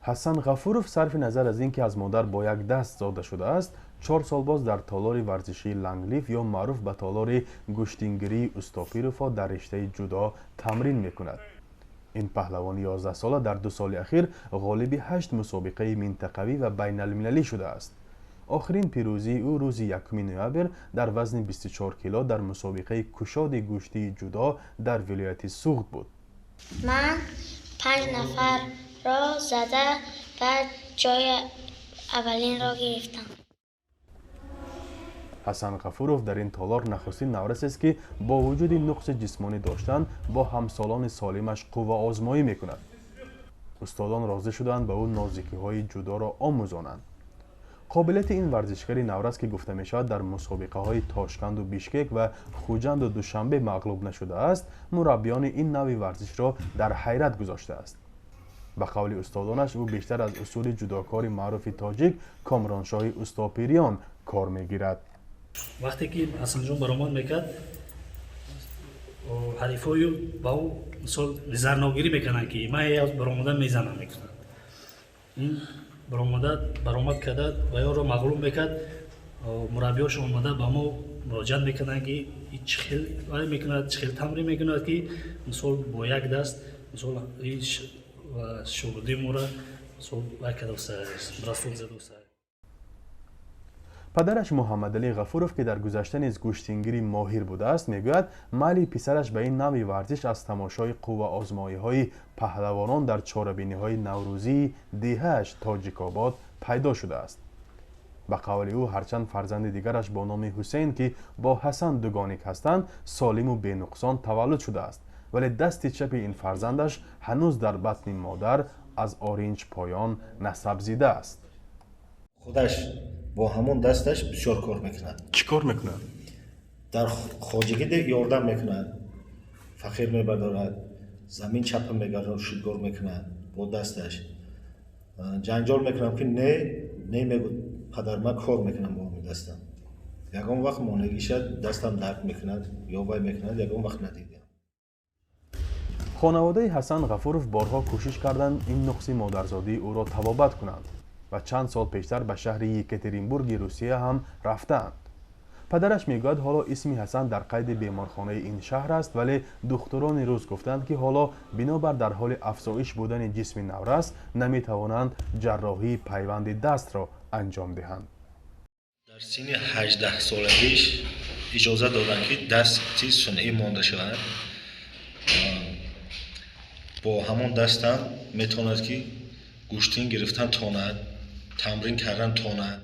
ҳасан ғафуров сарфи назар аз ин ки аз модар бо як даст зода шудааст 4 сол боз дар толори варзишии ланглиф ё маъруф ба толори гӯштингирии устопирово дар риштаи ҷудо тамрин мекунад. ин паҳлавони 11 сола дар 2 соли ахир ғолиби 8 мусобиқаи минтақавӣ ва байналмилалӣ шудааст. охирин пирӯзии ӯ рӯзи 1 ноябр дар вазни 24 кило дар мусобиқаи кушоди гӯштии ҷудо дар вилояти суғд буд. ман 5 нафарро зада баъд ҷои аввалинро гирифтам. ҳасан ғафуров дар ин толор нахустин наврасест ки бо вуҷуди нуқси ҷисмонӣ доштан бо ҳамсолони солимаш қувваозмоӣ мекунад. устодон розӣ шуданд ба ӯ нозикиҳои ҷудоро омӯзонанд. қобилияти ин варзишгари наврас ки гуфта мешавад дар мусобиқаҳои тошканду бишкек ва хуҷанду душанбе мағлуб нашудааст, мураббиёни ин навъи варзишро дар ҳайрат гузоштааст. ба қавли устодонаш ӯ бештар аз усули ҷудокори маъруфи тоҷик комроншоҳи устопириён кор мегирад. вақте ки ҳасанҷон баромад мекард, ҳарифҳою ба ӯ мисол низарногирӣ мекарданд ки ман баромада мезанам мекунад. ин баромад карда ва ёро мағлуб мекард, мураббиёш омада ба мо муроҷиат мекарданд ки чӣ хел мекунад, чӣ хел тамрин мекунад ки мисол бо як даст мисол шогирди мора мисол вай кардааст, расул задааст. падараш муҳаммадалӣ ғафуров ки дар гузашта низ гӯштингирӣ моҳир будааст мегӯяд майли писараш ба ин навъи варзиш аз тамошои қувваозмоиҳои паҳлавонон дар чорабиниҳои наврӯзии деҳааш тоҷикобод пайдо шудааст. ба қавли ӯ ҳарчанд фарзанди дигараш бо номи ҳусейн ки бо ҳасан дугоник ҳастанд солиму бенуқсон таваллуд шудааст, вале дасти чапи ин фарзандаш ҳанӯз дар батни модар аз оринҷ поён насабзида аст. худаш бо ҳамон дасташ бисёр кор мекунад. чӣ кор мекунад? дар хоҷигӣ ёрдам мекунад, фақир мебардорад, замин чапа мегарад, шудгор мекунад бо дасташ. ҷанҷол мекунам ки не мегӯ падар ман кор мекунам бо ҳамин дастам. ягон вақт монегӣ шад дастам дард мекунад ё вай мекунад, ягон вақт надидам. хонаводаи ҳасан ғафуров борҳо кӯшиш карданд ин нуқси модарзодии ӯро табобат кунанд ва чанд сол пештар ба шаҳри екатеринбурги русия ҳам рафтаанд. падараш мегӯяд ҳоло исми ҳасан дар қайди беморхонаи ин шаҳр аст, вале духтурони рӯз гуфтанд ки ҳоло бинобар дар ҳоли афзоиш будани ҷисми наврас наметавонанд ҷарроҳии пайванди дастро анҷом диҳанд. дар синни 18 солагиш иҷоза доданд ки дасти сунъӣ монда шавад. бо ҳамон дастам метавонад ки гӯштин гирифтан тонад, тамрин кардан тонад.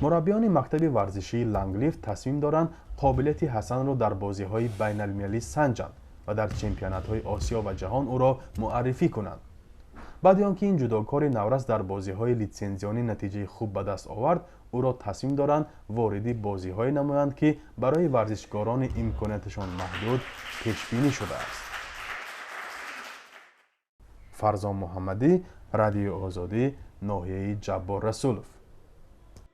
мураббиёни мактаби варзишии ланглиф тасмим доранд қобилияти ҳасанро дар бозиҳои байналмилалӣ санҷанд ва дар чемпионатҳои осиё ва ҷаҳон ӯро муаррифӣ кунанд. баъди он ки ин ҷудокори наврас дар бозиҳои литсензионӣ натиҷаи хуб ба даст овард, ӯро тасмим доранд вориди бозиҳое намоянд ки барои варзишгорони имконияташон маҳдуд пешбинӣ шудааст. фарзон муҳаммадӣ, радиои озодӣ, ноҳияи ҷаббор расулов.